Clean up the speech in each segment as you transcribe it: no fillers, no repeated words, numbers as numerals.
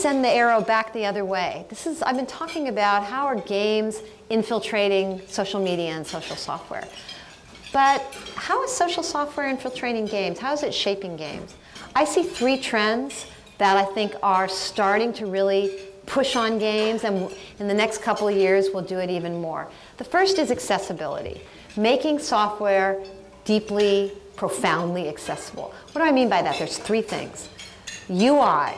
send the arrow back the other way. I've been talking about how are games infiltrating social media and social software. But how is social software infiltrating games? How is it shaping games? I see 3 trends that I think are starting to really push on games, and in the next couple of years we'll do it even more. The first is accessibility, making software deeply, profoundly accessible. What do I mean by that? There's 3 things. UI.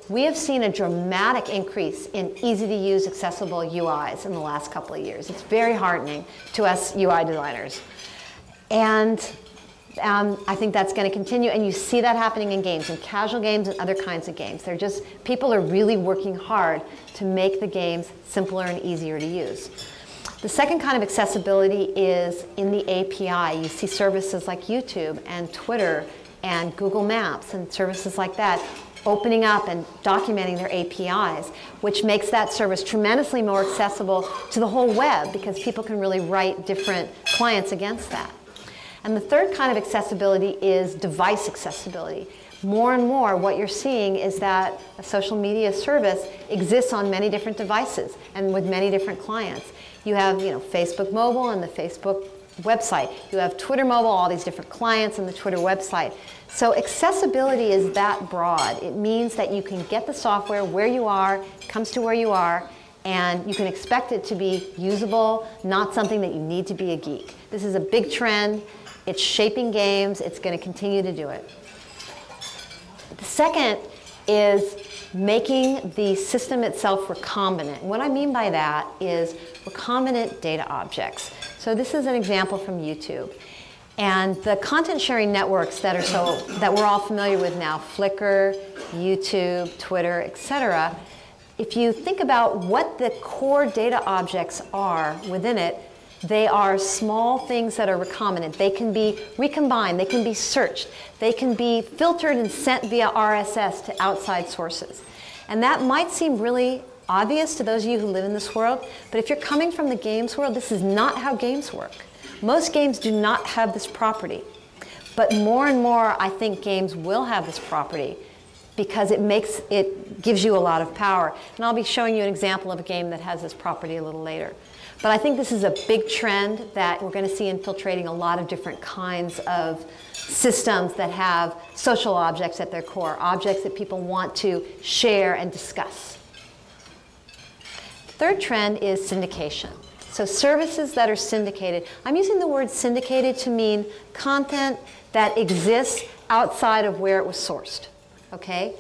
We have seen a dramatic increase in easy-to-use, accessible UIs in the last couple of years. It's very heartening to us UI designers. And I think that's going to continue, and you see that happening in games, in casual games and other kinds of games. People are really working hard to make the games simpler and easier to use. The second kind of accessibility is in the API. You see services like YouTube and Twitter and Google Maps and services like that opening up and documenting their APIs, which makes that service tremendously more accessible to the whole web because people can really write different clients against that. And the third kind of accessibility is device accessibility. More and more, what you're seeing is that a social media service exists on many different devices and with many different clients. You have, Facebook mobile and the Facebook website. You have Twitter mobile, all these different clients and the Twitter website. So accessibility is that broad. It means that you can get the software where you are, it comes to where you are, and you can expect it to be usable, not something that you need to be a geek. This is a big trend. It's shaping games. It's going to continue to do it. The second is making the system itself recombinant. What I mean by that is recombinant data objects. So this is an example from YouTube. And the content sharing networks that we're all familiar with now, Flickr, YouTube, Twitter, etc. If you think about what the core data objects are within it, they are small things that are recombinant. They can be recombined, they can be searched, they can be filtered and sent via RSS to outside sources. And that might seem really obvious to those of you who live in this world, but if you're coming from the games world, this is not how games work. Most games do not have this property. But more and more, I think games will have this property because it gives you a lot of power. And I'll be showing you an example of a game that has this property a little later. But I think this is a big trend that we're going to see infiltrating a lot of different kinds of systems that have social objects at their core, objects that people want to share and discuss. The third trend is syndication. So services that are syndicated. I'm using the word syndicated to mean content that exists outside of where it was sourced. Okay?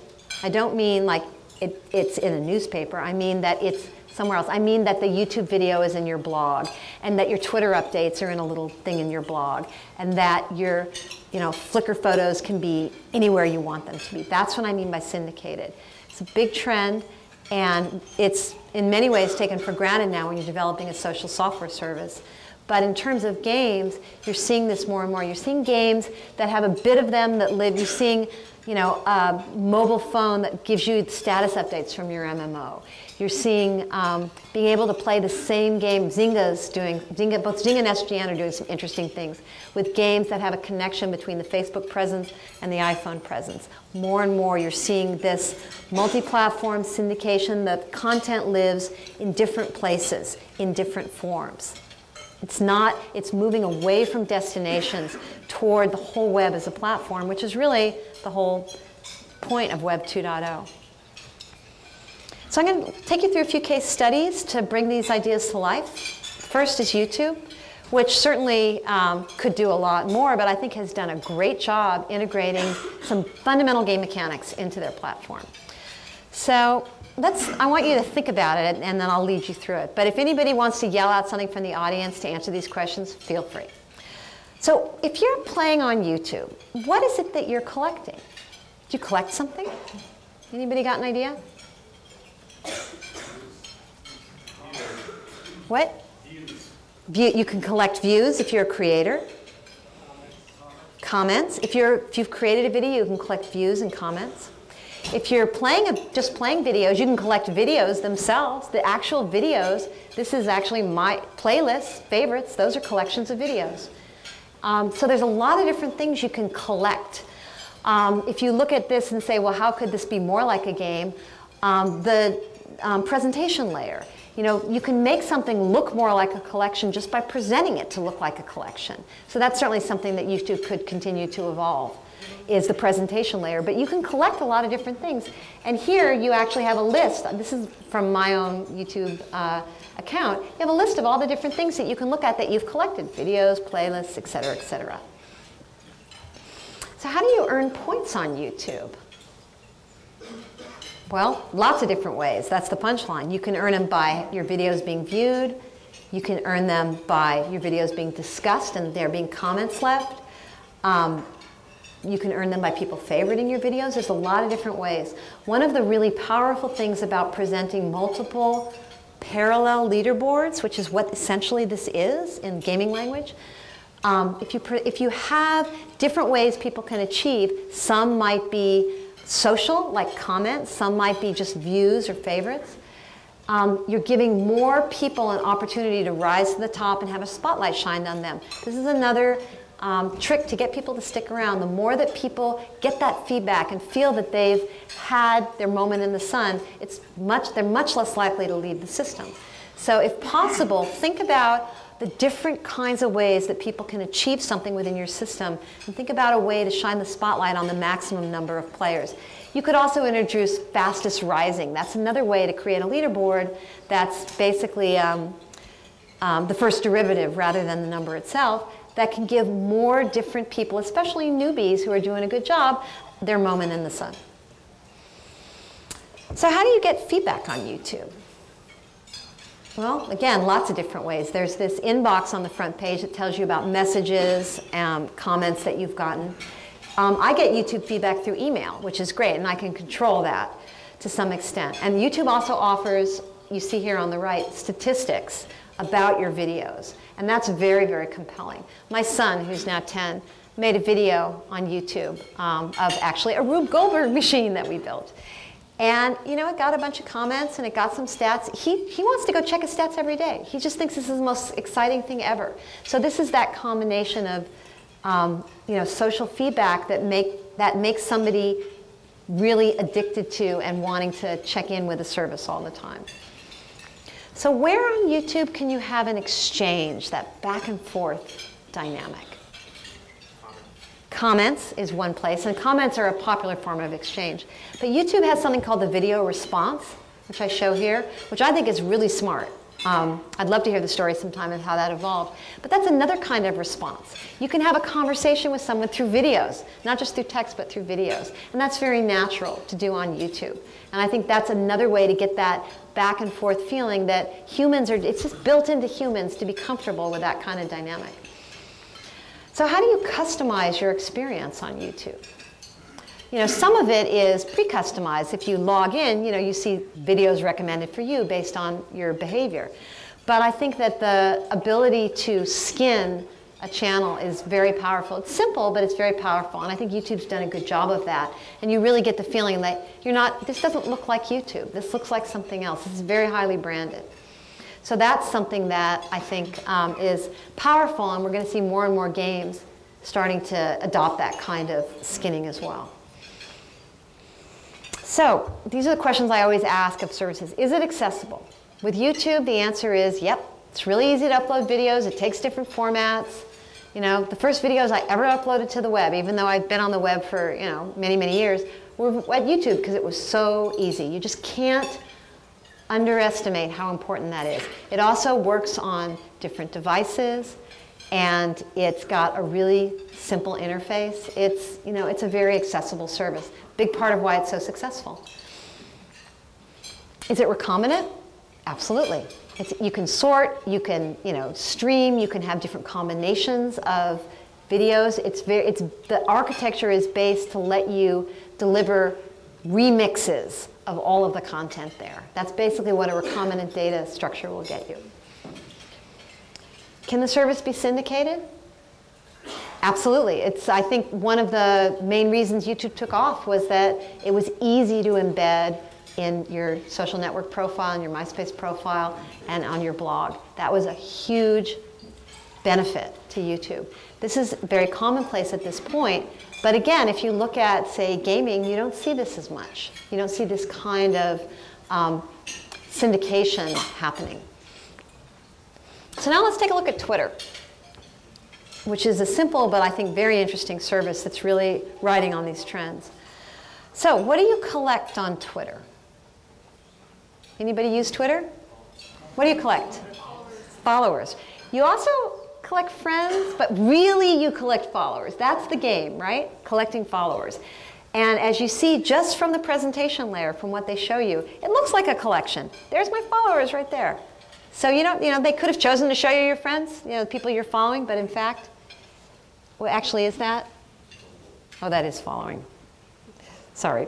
I don't mean like it's in a newspaper. I mean that it's somewhere else. I mean that the YouTube video is in your blog, and that your Twitter updates are in a little thing in your blog, and that your Flickr photos can be anywhere you want them to be. That's what I mean by syndicated. It's a big trend, and it's in many ways taken for granted now when you're developing a social software service. But in terms of games, you're seeing this more and more. You're seeing games that have a bit of them that live. You're seeing a mobile phone that gives you status updates from your MMO. You're seeing being able to play the same game. Both Zynga and SGN are doing some interesting things with games that have a connection between the Facebook presence and the iPhone presence. More and more you're seeing this multi-platform syndication. The content lives in different places, in different forms. It's moving away from destinations toward the whole web as a platform, which is really the whole point of Web 2.0. So I'm going to take you through a few case studies to bring these ideas to life. First is YouTube, which certainly could do a lot more, but I think has done a great job integrating some fundamental game mechanics into their platform. So I want you to think about it, and then I'll lead you through it. But if anybody wants to yell out something from the audience to answer these questions, feel free. So if you're playing on YouTube, what is it that you're collecting? Do you collect something? Anybody got an idea? What? Views. You can collect views if you're a creator. Comments. If you've created a video, you can collect views and comments. If you're just playing videos, you can collect videos themselves, the actual videos. This is actually my playlist, favorites. Those are collections of videos. So there's a lot of different things you can collect. If you look at this and say, well, how could this be more like a game? Presentation layer. You know, you can make something look more like a collection just by presenting it to look like a collection. So that's certainly something that YouTube could continue to evolve, is the presentation layer. But you can collect a lot of different things. And here you actually have a list. This is from my own YouTube account. You have a list of all the different things that you can look at that you've collected: videos, playlists, et cetera, et cetera. So how do you earn points on YouTube? Well, lots of different ways. That's the punchline. You can earn them by your videos being viewed. You can earn them by your videos being discussed and there being comments left. You can earn them by people favoriting your videos. There's a lot of different ways. One of the really powerful things about presenting multiple parallel leaderboards, which is what essentially this is in gaming language, if you have different ways people can achieve, some might be social, like comments, some might be just views or favorites. You're giving more people an opportunity to rise to the top and have a spotlight shined on them. This is another trick to get people to stick around. The more that people get that feedback and feel that they've had their moment in the sun, they're much less likely to leave the system. So if possible, think about the different kinds of ways that people can achieve something within your system, and think about a way to shine the spotlight on the maximum number of players. You could also introduce fastest rising. That's another way to create a leaderboard that's basically the first derivative rather than the number itself, that can give more different people, especially newbies who are doing a good job, their moment in the sun. So how do you get feedback on YouTube? Well, again, lots of different ways. There's this inbox on the front page that tells you about messages and comments that you've gotten. I get YouTube feedback through email, which is great, and I can control that to some extent. And YouTube also offers, you see here on the right, statistics about your videos. And that's very, very compelling. My son, who's now 10, made a video on YouTube of actually a Rube Goldberg machine that we built. And you know, it got a bunch of comments and it got some stats. He wants to go check his stats every day. He just thinks this is the most exciting thing ever. So this is that combination of you know, social feedback that makes somebody really addicted to and wanting to check in with a service all the time. So where on YouTube can you have an exchange, that back and forth dynamic? Comments is one place, and comments are a popular form of exchange. But YouTube has something called the video response, which I show here, which I think is really smart. I'd love to hear the story sometime of how that evolved. But that's another kind of response. You can have a conversation with someone through videos, not just through text, but through videos. And that's very natural to do on YouTube. And I think that's another way to get that back and forth feeling that it's just built into humans to be comfortable with that kind of dynamic. So how do you customize your experience on YouTube? You know, some of it is pre-customized. If you log in, you know, you see videos recommended for you based on your behavior. But I think that the ability to skin a channel is very powerful. It's simple, but it's very powerful. And I think YouTube's done a good job of that. And you really get the feeling that this doesn't look like YouTube. This looks like something else. This is very highly branded. So that's something that I think is powerful, and we're going to see more and more games starting to adopt that kind of skinning as well. So these are the questions I always ask of services. Is it accessible? With YouTube, the answer is, yep, it's really easy to upload videos. It takes different formats. You know, the first videos I ever uploaded to the web, even though I've been on the web for, you know, many, many years, were at YouTube because it was so easy. You just can't underestimate how important that is. It also works on different devices, and it's got a really simple interface. It's, you know, it's a very accessible service. Big part of why it's so successful. Is it recombinant? Absolutely. You can sort, you can, you know, stream, you can have different combinations of videos. The architecture is based to let you deliver remixes of all of the content there. That's basically what a recombinant data structure will get you. Can the service be syndicated? Absolutely. I think one of the main reasons YouTube took off was that it was easy to embed in your social network profile, in your MySpace profile, and on your blog. That was a huge benefit to YouTube. This is very commonplace at this point, but again, if you look at, say, gaming, you don't see this as much. You don't see this kind of syndication happening. So now let's take a look at Twitter, which is a simple but I think very interesting service that's really riding on these trends. So what do you collect on Twitter? Anybody use Twitter? What do you collect? Followers. You also collect friends, but really you collect followers. That's the game, right? Collecting followers. And as you see just from the presentation layer, from what they show you, it looks like a collection. There's my followers right there. So you know, they could have chosen to show you your friends, the people you're following, but in fact, what actually is that? Oh, that is following. Sorry.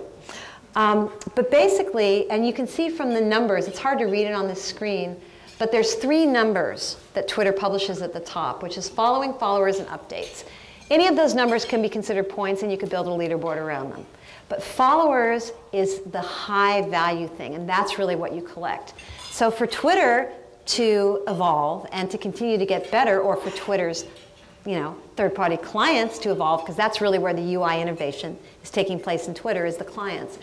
But basically, and you can see from the numbers, it's hard to read it on this screen, but there's 3 numbers that Twitter publishes at the top, which is following, followers, and updates. Any of those numbers can be considered points, and you could build a leaderboard around them. But followers is the high value thing, and that's really what you collect. So for Twitter to evolve and to continue to get better, or for Twitter's third-party clients to evolve, because that's really where the UI innovation is taking place in Twitter, is the clients.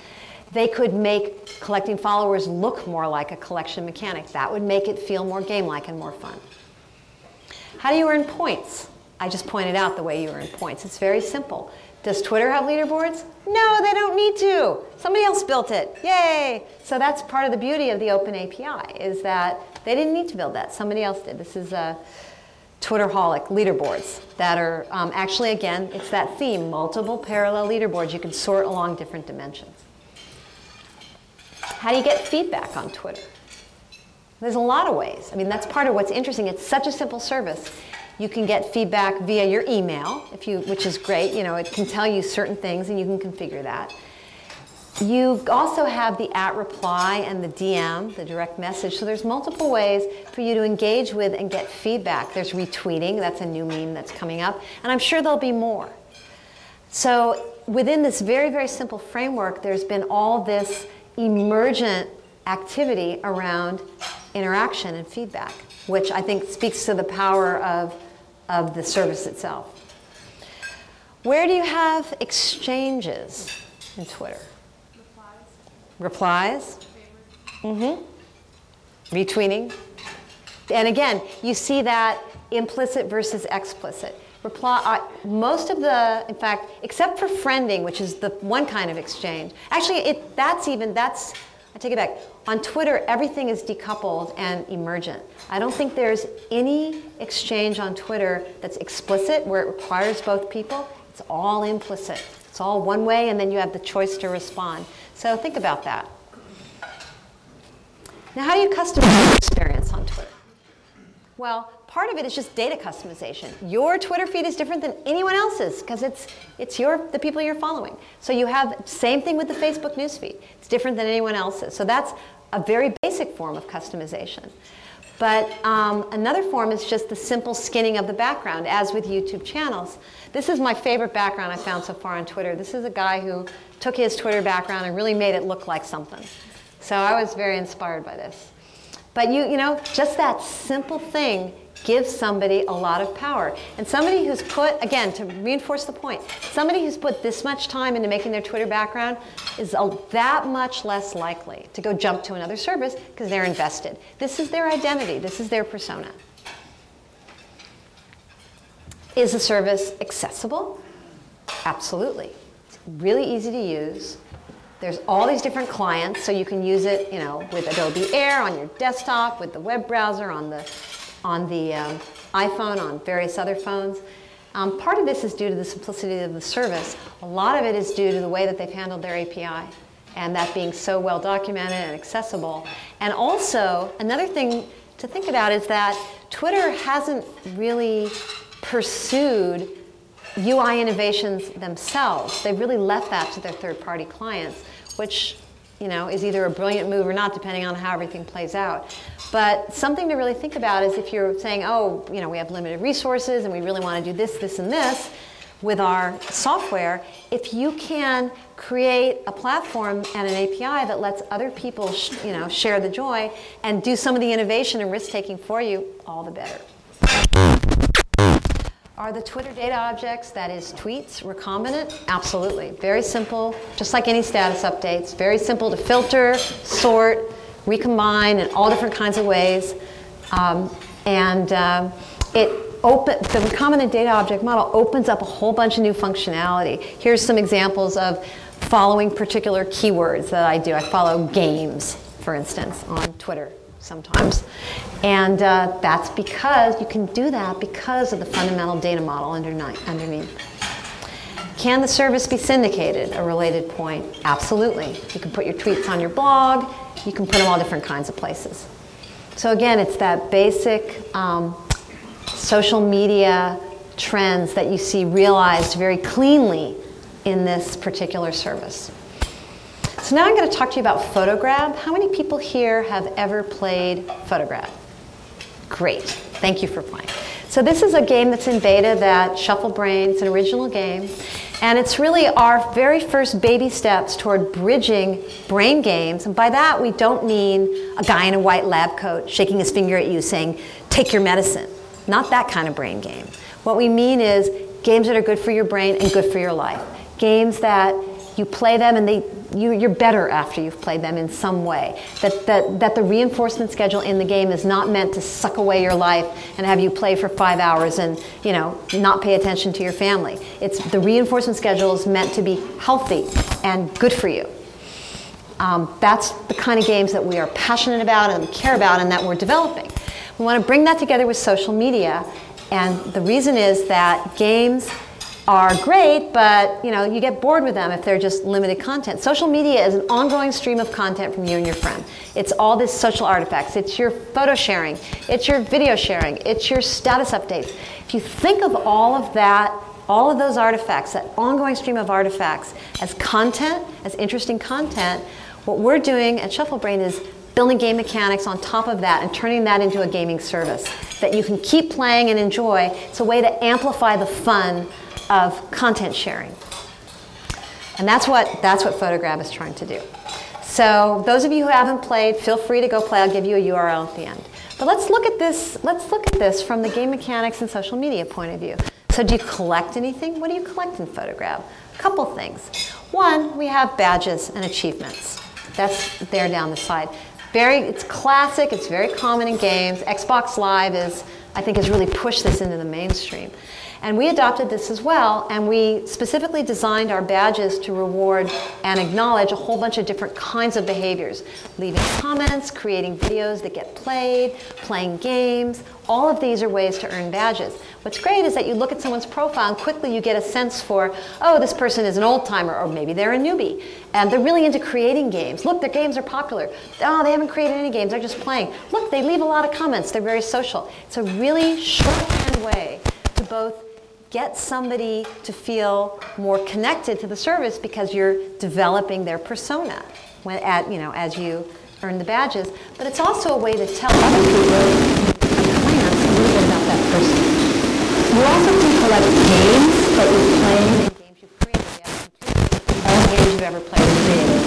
They could make collecting followers look more like a collection mechanic. That would make it feel more game-like and more fun. How do you earn points? I just pointed out the way you earn points. It's very simple. Does Twitter have leaderboards? No, they don't need to. Somebody else built it. Yay! So that's part of the beauty of the open API, is that they didn't need to build that. Somebody else did. This is a Twitterholic leaderboards that are actually, again, it's that theme, multiple parallel leaderboards. You can sort along different dimensions. How do you get feedback on Twitter? There's a lot of ways. I mean, that's part of what's interesting. It's such a simple service. You can get feedback via your email, which is great. It can tell you certain things, and you can configure that. You also have the @reply and the DM, the direct message. So there's multiple ways for you to engage with and get feedback. There's retweeting. That's a new meme that's coming up. And I'm sure there'll be more. So within this very, very simple framework, there's been all this emergent activity around interaction and feedback, which I think speaks to the power of the service itself. Where do you have exchanges in Twitter? Replies? Mm-hmm. Retweeting. And again, you see that implicit versus explicit. Most of the, in fact, except for friending, which is the one kind of exchange. Actually, I take it back. On Twitter, everything is decoupled and emergent. I don't think there's any exchange on Twitter that's explicit, where it requires both people. It's all implicit. It's all one way, and then you have the choice to respond. So think about that. Now, how do you customize your experience on Twitter? Well, part of it is just data customization. Your Twitter feed is different than anyone else's because it's the people you're following. So you have same thing with the Facebook newsfeed. It's different than anyone else's. So that's a very basic form of customization. But another form is just the simple skinning of the background, as with YouTube channels. This is my favorite background I found so far on Twitter. This is a guy who took his Twitter background and really made it look like something. So I was very inspired by this. But just that simple thing gives somebody a lot of power. And somebody who's put, again, to reinforce the point, somebody who's put this much time into making their Twitter background is that much less likely to go jump to another service because they're invested. This is their identity. This is their persona. Is the service accessible? Absolutely. It's really easy to use. There's all these different clients, so you can use it, with Adobe Air on your desktop, with the web browser on the iPhone, on various other phones. Part of this is due to the simplicity of the service. A lot of it is due to the way that they've handled their API, and that being so well documented and accessible. And also, another thing to think about is that Twitter hasn't really pursued UI innovations themselves. They've really left that to their third-party clients, which is either a brilliant move or not, depending on how everything plays out. But something to really think about is if you're saying, oh, we have limited resources and we really want to do this, this, and this with our software, if you can create a platform and an API that lets other people share the joy and do some of the innovation and risk-taking for you, all the better. Are the Twitter data objects, that is tweets, recombinant? Absolutely. Very simple, just like any status updates. Very simple to filter, sort, recombine in all different kinds of ways. The recombinant data object model opens up a whole bunch of new functionality. Here's some examples of following particular keywords that I do. I follow games, for instance, on Twitter sometimes. And that's because you can do that because of the fundamental data model underneath. Can the service be syndicated? A related point. Absolutely. You can put your tweets on your blog. You can put them all different kinds of places. So again, it's that basic social media trends that you see realized very cleanly in this particular service. So now I'm going to talk to you about PhotoGrab. How many people here have ever played PhotoGrab? Great. Thank you for playing. So this is a game that's in beta that ShuffleBrain, it's an original game, and it's really our very first baby steps toward bridging brain games. And by that, we don't mean a guy in a white lab coat shaking his finger at you saying, take your medicine. Not that kind of brain game. What we mean is games that are good for your brain and good for your life. Games that you play them and you're better after you've played them in some way. That the reinforcement schedule in the game is not meant to suck away your life and have you play for 5 hours and not pay attention to your family. The reinforcement schedule is meant to be healthy and good for you. That's the kind of games that we are passionate about and care about and that we're developing. We want to bring that together with social media, and the reason is that games are great, but you get bored with them if they're just limited content. Social media is an ongoing stream of content from you and your friend. It's all this social artifacts. It's your photo sharing. It's your video sharing. It's your status updates. If you think of all of that, all of those artifacts, that ongoing stream of artifacts as content, as interesting content, what we're doing at ShuffleBrain is building game mechanics on top of that and turning that into a gaming service that you can keep playing and enjoy. It's a way to amplify the fun of content sharing. And that's what PhotoGrab is trying to do. So those of you who haven't played, feel free to go play. I'll give you a URL at the end. But let's look at this from the game mechanics and social media point of view. So do you collect anything? What do you collect in PhotoGrab? A couple things. One, we have badges and achievements. That's there down the side. It's classic, it's very common in games. Xbox Live I think has really pushed this into the mainstream. And we adopted this as well, and we specifically designed our badges to reward and acknowledge a whole bunch of different kinds of behaviors. Leaving comments, creating videos that get played, playing games. All of these are ways to earn badges. What's great is that you look at someone's profile and quickly you get a sense for, oh, this person is an old timer, or maybe they're a newbie. And they're really into creating games. Look, their games are popular. Oh, they haven't created any games, they're just playing. Look, they leave a lot of comments, they're very social. It's a really shorthand way to both get somebody to feel more connected to the service because you're developing their persona as you earn the badges. But it's also a way to tell other people in class a little bit about that person. You also can collect games that you've played and games you've created. You have completed all games you've ever played and created,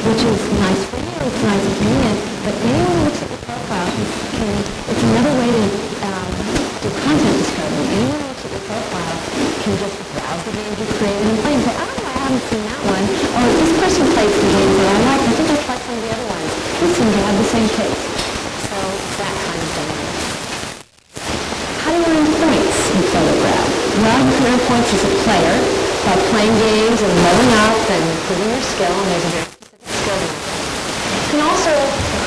which is nice for you, it's nice and convenient, but anyone who looks at your profile it's another way to do content discovery. Anyone who looks at your profile can just browse the games you've created and play and say, oh, I haven't seen that one. Or this person plays some games that I like. I think I tried some of the other ones. They seem to have the same taste. So that kind of thing. How do you earn points in PhotoGrab? Well, you can earn points as a player by playing games and leveling up and improving your skill, and there's a very specific skill level. You can also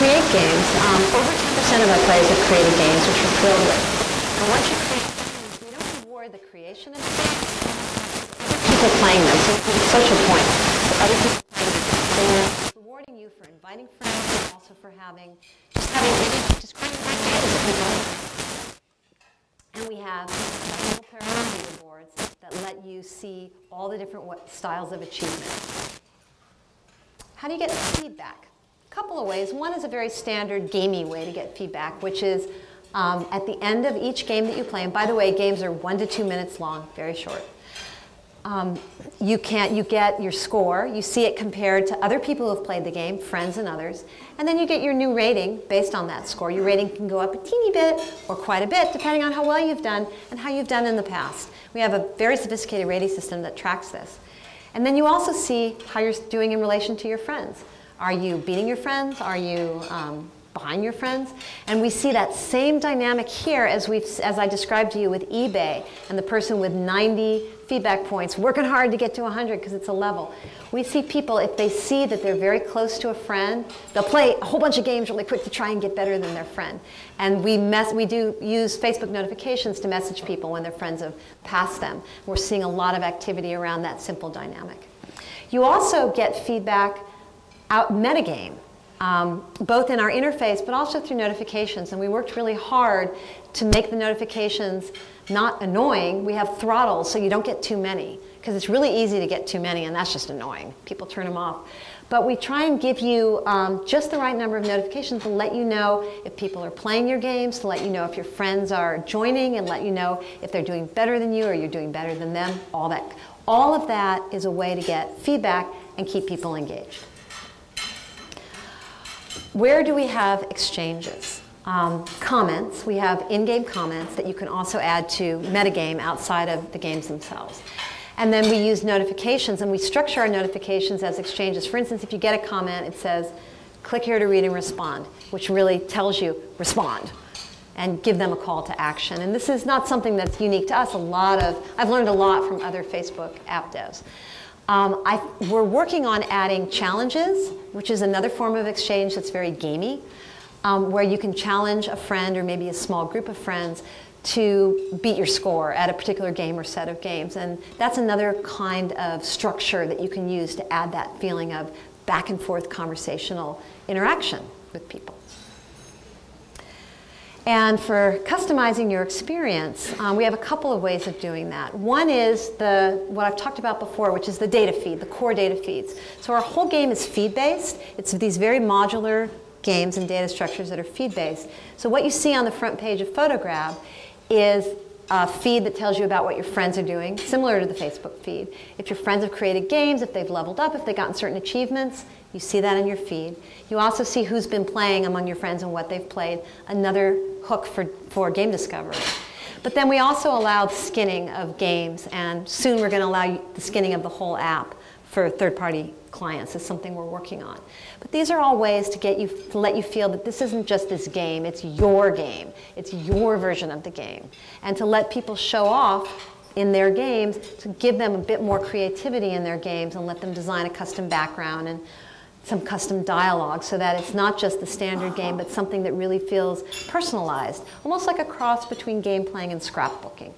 create games. Over 10% of our players have created games, which we're thrilled with. And once you create games, we don't reward the creation of the games, people playing them, so social points. So other people playing them, rewarding you for inviting friends and also for just creating great games that people like. And we have a pair of leaderboards that let you see all the different styles of achievement. How do you get feedback? A couple of ways. One is a very standard gamey way to get feedback, which is at the end of each game that you play, and by the way, games are 1 to 2 minutes long, very short. You get your score, you see it compared to other people who have played the game, friends and others, and then you get your new rating based on that score. Your rating can go up a teeny bit or quite a bit depending on how well you've done and how you've done in the past. We have a very sophisticated rating system that tracks this. And then you also see how you're doing in relation to your friends. Are you beating your friends? Are you behind your friends? And we see that same dynamic here as I described to you with eBay and the person with 90 feedback points working hard to get to 100 because it's a level. We see people, if they see that they're very close to a friend, they'll play a whole bunch of games really quick to try and get better than their friend. And we do use Facebook notifications to message people when their friends have passed them. We're seeing a lot of activity around that simple dynamic. You also get feedback out metagame. Both in our interface, but also through notifications. And we worked really hard to make the notifications not annoying. We have throttles so you don't get too many, because it's really easy to get too many, and that's just annoying. People turn them off. But we try and give you just the right number of notifications to let you know if people are playing your games, to let you know if your friends are joining, and let you know if they're doing better than you or you're doing better than them. All of that is a way to get feedback and keep people engaged. Where do we have exchanges? Comments. We have in-game comments that you can also add to metagame outside of the games themselves. And then we use notifications, and we structure our notifications as exchanges. For instance, if you get a comment, it says, click here to read and respond, which really tells you, respond, and give them a call to action. And this is not something that's unique to us. I've learned a lot from other Facebook app devs. We're working on adding challenges, which is another form of exchange that's very gamey, where you can challenge a friend or maybe a small group of friends to beat your score at a particular game or set of games. And that's another kind of structure that you can use to add that feeling of back and forth conversational interaction with people. And for customizing your experience, we have a couple of ways of doing that. One is what I've talked about before, which is the data feed, the core data feeds. So our whole game is feed-based. It's these very modular games and data structures that are feed-based. So what you see on the front page of PhotoGrab is a feed that tells you about what your friends are doing, similar to the Facebook feed. If your friends have created games, if they've leveled up, if they've gotten certain achievements, you see that in your feed. You also see who's been playing among your friends and what they've played, another hook for game discovery. But then we also allow the skinning of games, and soon we're going to allow the skinning of the whole app for third-party clients. Is something we're working on. But these are all ways to let you feel that this isn't just this game, it's your game. It's your version of the game. And to let people show off in their games, to give them a bit more creativity in their games and let them design a custom background and some custom dialogue so that it's not just the standard game, but something that really feels personalized, almost like a cross between game playing and scrapbooking.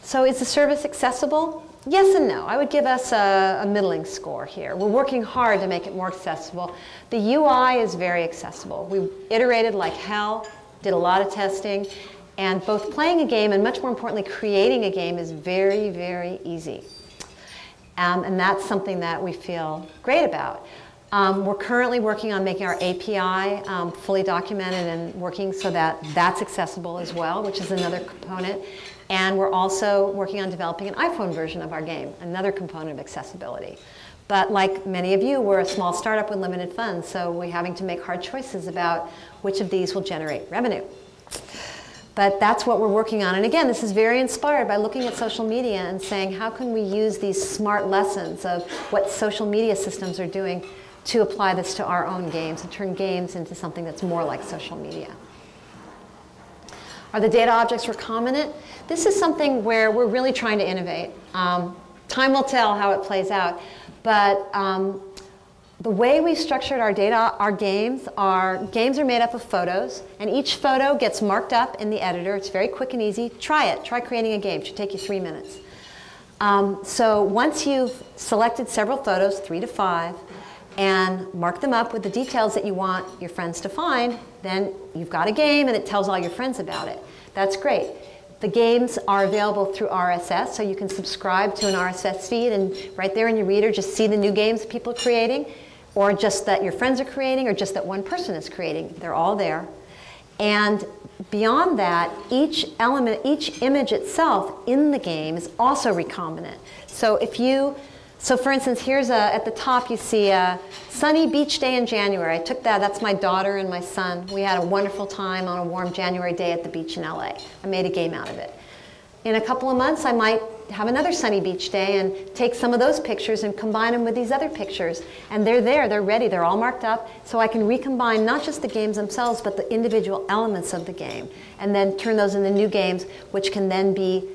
So is the service accessible? Yes and no. I would give us a middling score here. We're working hard to make it more accessible. The UI is very accessible. We iterated like hell, did a lot of testing, and both playing a game and much more importantly creating a game is very, very easy. And that's something that we feel great about. We're currently working on making our API fully documented and working so that that's accessible as well, which is another component. And we're also working on developing an iPhone version of our game, another component of accessibility. But like many of you, we're a small startup with limited funds, so we're having to make hard choices about which of these will generate revenue. But that's what we're working on. And again, this is very inspired by looking at social media and saying, how can we use these smart lessons of what social media systems are doing to apply this to our own games and turn games into something that's more like social media. Are the data objects recombinant? This is something where we're really trying to innovate. Time will tell how it plays out. But the way we structured our games are made up of photos, and each photo gets marked up in the editor. It's very quick and easy. Try it. Try creating a game. It should take you 3 minutes. So once you've selected several photos, 3 to 5, and mark them up with the details that you want your friends to find, then you've got a game and it tells all your friends about it. That's great. The games are available through RSS, so you can subscribe to an RSS feed and right there in your reader just see the new games people are creating, or just that your friends are creating, or just that one person is creating. They're all there. And beyond that, each element, each image itself in the game is also recombinant. So for instance, here's at the top you see a sunny beach day in January. I took that, that's my daughter and my son. We had a wonderful time on a warm January day at the beach in LA. I made a game out of it. In a couple of months, I might have another sunny beach day and take some of those pictures and combine them with these other pictures. And they're there, they're ready, they're all marked up, so I can recombine not just the games themselves, but the individual elements of the game, and then turn those into new games, which can then be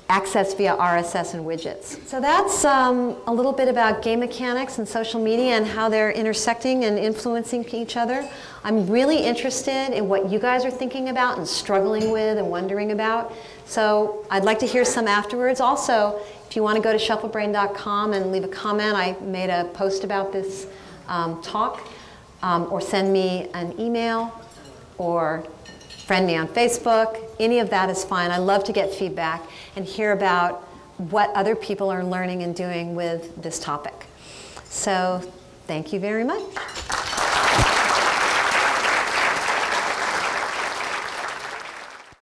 accessed via RSS and widgets. So that's a little bit about game mechanics and social media and how they're intersecting and influencing each other. I'm really interested in what you guys are thinking about and struggling with and wondering about. So I'd like to hear some afterwards. Also, if you want to go to ShuffleBrain.com and leave a comment, I made a post about this talk, or send me an email, or friend me on Facebook. Any of that is fine. I love to get feedback and hear about what other people are learning and doing with this topic. So thank you very much.